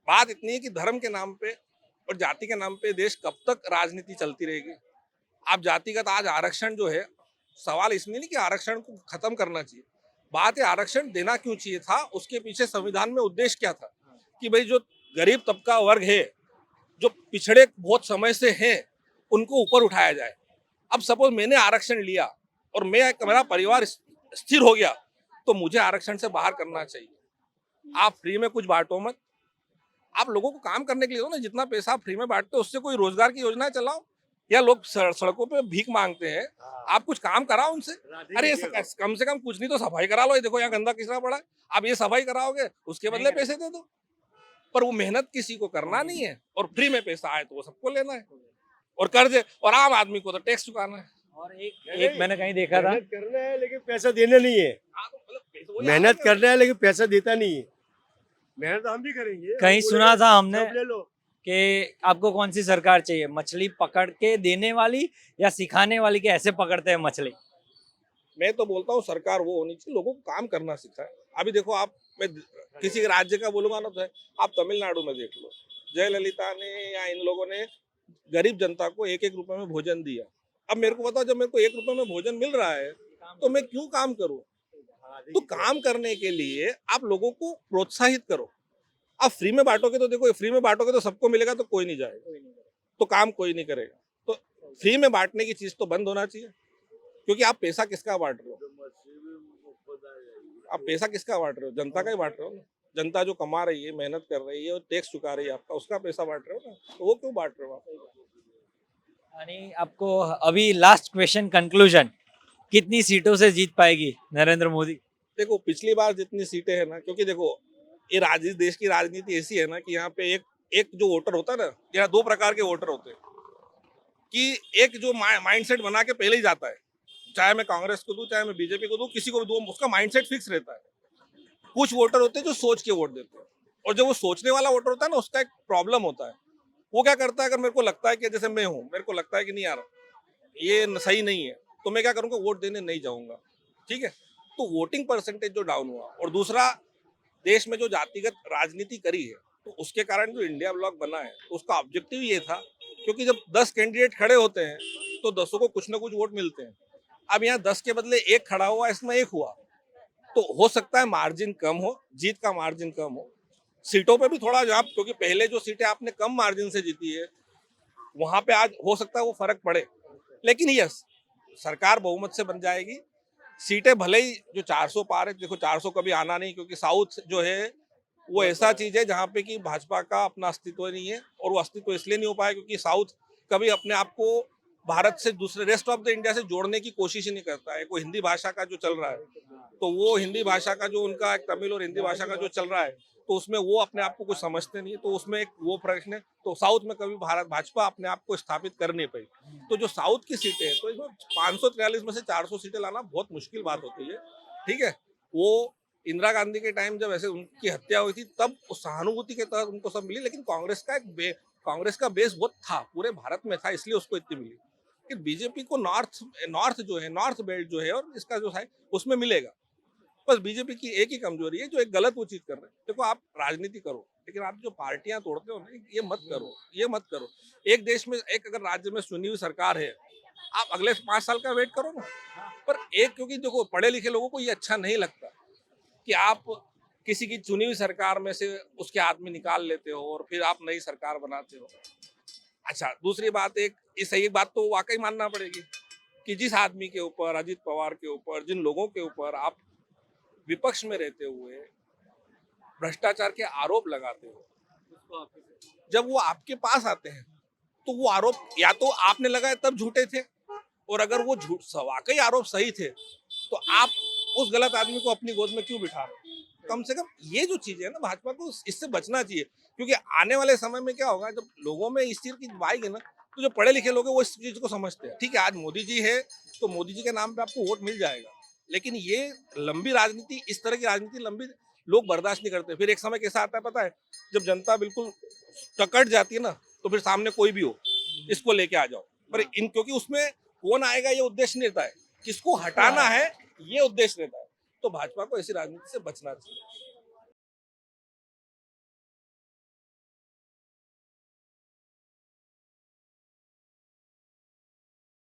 बात इतनी है कि धर्म के नाम पे और जाति के नाम पे देश कब तक राजनीति चलती रहेगी। आप जातिगत आज आरक्षण जो है, सवाल इसमें नहीं कि आरक्षण को खत्म करना चाहिए, बात है आरक्षण देना क्यों चाहिए था, उसके पीछे संविधान में उद्देश्य क्या था कि भाई जो गरीब तबका वर्ग है, जो पिछड़े बहुत समय से हैं, उनको ऊपर उठाया जाए। अब सपोज मैंने आरक्षण लिया और मेरा परिवार स्थिर हो गया, तो मुझे आरक्षण से बाहर करना चाहिए। आप फ्री में कुछ बांटो मत, आप लोगों को काम करने के लिए दो ना। जितना पैसा आप फ्री में बांटते हो उससे कोई रोजगार की योजना चलाओ। या लोग सड़कों पे भीख मांगते हैं, आप कुछ काम कराओ उनसे। अरे कम से कम कुछ नहीं तो सफाई करा लो। ये देखो यहाँ गंदा किचरा पड़ा है, आप ये सफाई कराओगे, उसके बदले पैसे दे दो। पर वो मेहनत किसी को करना नहीं है और फ्री में पैसा आए तो वो सबको लेना है, और कर्ज, और आम आदमी को तो टैक्स चुकाना है। और एक मैंने कहीं देखा था, मेहनत करना है लेकिन पैसा देना नहीं है। हाँ, तो मतलब वही मेहनत आगे करना है लेकिन पैसा देता नहीं है। मेहनत हम भी करेंगे, कहीं हम सुना बोलेंगे, था हमने सब ले लो। कि आपको कौन सी सरकार चाहिए, मछली पकड़ के देने वाली या सिखाने वाली के ऐसे पकड़ते हैं मछली। मैं तो बोलता हूँ सरकार वो होनी चाहिए, लोगों को काम करना सिखाए। अभी देखो आप, मैं किसी राज्य का बोलूंगा ना, तो है, आप तमिलनाडु में देख लो, जयललिता ने या इन लोगों ने गरीब जनता को 1-1 रुपए में भोजन दिया। अब मेरे को बताओ, जब मेरे को 1 रुपए में भोजन मिल रहा है तो मैं क्यों काम करूं? तो काम करने के लिए आप लोगों को प्रोत्साहित करो। आप फ्री में बांटोगे तो देखो, फ्री में बांटोगे तो सबको मिलेगा तो कोई नहीं जाएगा, तो काम कोई नहीं करेगा। तो फ्री में बांटने की चीज तो बंद होना चाहिए, क्योंकि आप पैसा किसका बांट रहे हो? आप पैसा किसका बांट रहे हो? जनता का ही बांट रहे हो ना। जनता जो कमा रही है, मेहनत कर रही है और टैक्स चुका रही है आपका, उसका पैसा बांट रहे हो ना, तो वो क्यों बांट रहे हो आप? यानी आपको अभी लास्ट क्वेश्चन, कंक्लूजन, कितनी सीटों से जीत पाएगी नरेंद्र मोदी? देखो पिछली बार जितनी सीटें हैं ना, क्योंकि देखो ये देश की राजनीति ऐसी है ना कि यहाँ पे एक एक जो वोटर होता है ना, यहाँ दो प्रकार के वोटर होते हैं। कि एक जो माइंडसेट बना के पहले ही जाता है, चाहे मैं कांग्रेस को दूं, चाहे मैं बीजेपी को दूं, किसी को भी दूं, उसका माइंडसेट फिक्स रहता है। कुछ वोटर होते हैं जो सोच के वोट देते हैं, और जब वो सोचने वाला वोटर होता है ना, उसका एक प्रॉब्लम होता है। वो क्या करता है, अगर मेरे को लगता है कि जैसे मैं हूँ, मेरे को लगता है कि नहीं यार ये सही नहीं है, तो मैं क्या करूंगा, वोट देने नहीं जाऊंगा। ठीक है, तो वोटिंग परसेंटेज जो डाउन हुआ, और दूसरा देश में जो जातिगत राजनीति करी है, तो उसके कारण जो इंडिया ब्लॉक बना है, तो उसका ऑब्जेक्टिव ये था, क्योंकि जब 10 कैंडिडेट खड़े होते हैं तो 10 को कुछ ना कुछ वोट मिलते हैं। अब यहाँ 10 के बदले एक खड़ा हुआ, इसमें एक हुआ, तो हो सकता है मार्जिन कम हो, जीत का मार्जिन कम हो। सीटों पे भी थोड़ा जवाब, क्योंकि पहले जो सीटें आपने कम मार्जिन से जीती है, वहां पे आज हो सकता है वो फर्क पड़े। लेकिन यस, सरकार बहुमत से बन जाएगी। सीटें भले ही जो 400 पार है, देखो 400 कभी आना नहीं, क्योंकि साउथ जो है वो ऐसा चीज है जहाँ पे कि भाजपा का अपना अस्तित्व नहीं है, और वो अस्तित्व इसलिए नहीं हो पाया क्योंकि साउथ कभी अपने आप को भारत से, दूसरे रेस्ट ऑफ द इंडिया से जोड़ने की कोशिश ही नहीं करता है। कोई हिंदी भाषा का जो चल रहा है, तो वो हिंदी भाषा का जो उनका तमिल और हिंदी भाषा का जो चल रहा है, तो उसमें वो अपने आप को कुछ समझते नहीं, तो उसमें एक वो प्रश्न है। तो साउथ में कभी भारत भाजपा अपने आप को स्थापित कर नहीं पाई। तो जो साउथ की सीटें हैं, तो इसमें 543 में से 400 सीटें लाना बहुत मुश्किल बात होती है। ठीक है, वो इंदिरा गांधी के टाइम जब ऐसे उनकी हत्या हुई थी, तब उस सहानुभूति के तहत उनको सब मिली, लेकिन कांग्रेस का बेस बहुत था, पूरे भारत में था, इसलिए उसको इतनी मिली। कि बीजेपी को नॉर्थ नॉर्थ जो है, नॉर्थ बेल्ट जो है, और इसका जो है उसमें मिलेगा। बस बीजेपी की एक ही कमजोरी है, जो एक गलत वो चीज कर रहे हैं। देखो आप राजनीति करो, लेकिन आप जो पार्टियां तोड़ते हो ना, ये मत करो, ये मत करो। एक देश में, एक अगर राज्य में चुनी हुई सरकार है, आप अगले 5 साल का वेट करो ना। पर एक, क्योंकि देखो पढ़े लिखे लोगों को ये अच्छा नहीं लगता कि आप किसी की चुनी हुई सरकार में से उसके आदमी निकाल लेते हो और फिर आप नई सरकार बनाते हो। अच्छा, दूसरी बात, एक बात तो वाकई मानना पड़ेगी कि जिस आदमी के ऊपर, अजित पवार के ऊपर, जिन लोगों के ऊपर आप विपक्ष में रहते हुए भ्रष्टाचार के आरोप लगाते हो, जब वो आपके पास आते हैं, तो वो आरोप या तो आपने लगाए तब झूठे थे, और अगर वो वाकई आरोप सही थे, तो आप उस गलत आदमी को अपनी गोद में क्यों बिठा रहे हो? कम से कम ये जो चीज है ना, भाजपा को इससे बचना चाहिए। क्योंकि आने वाले समय में क्या होगा, जब लोगों में इस चीज की आएगी ना, तो जो पढ़े लिखे लोग हैं वो इस चीज को समझते हैं। ठीक है, आज मोदी जी है तो मोदी जी के नाम पे आपको वोट मिल जाएगा, लेकिन ये लंबी राजनीति, इस तरह की राजनीति लंबी लोग बर्दाश्त नहीं करते। फिर एक समय कैसा आता है पता है, जब जनता बिल्कुल टकट जाती है ना, तो फिर सामने कोई भी हो, इसको लेके आ जाओ। पर इन, क्योंकि उसमें कौन आएगा ये उद्देश्य नहीं रहता है, किसको हटाना है ये उद्देश्य रहता है। तो भाजपा को ऐसी राजनीति से बचना चाहिए।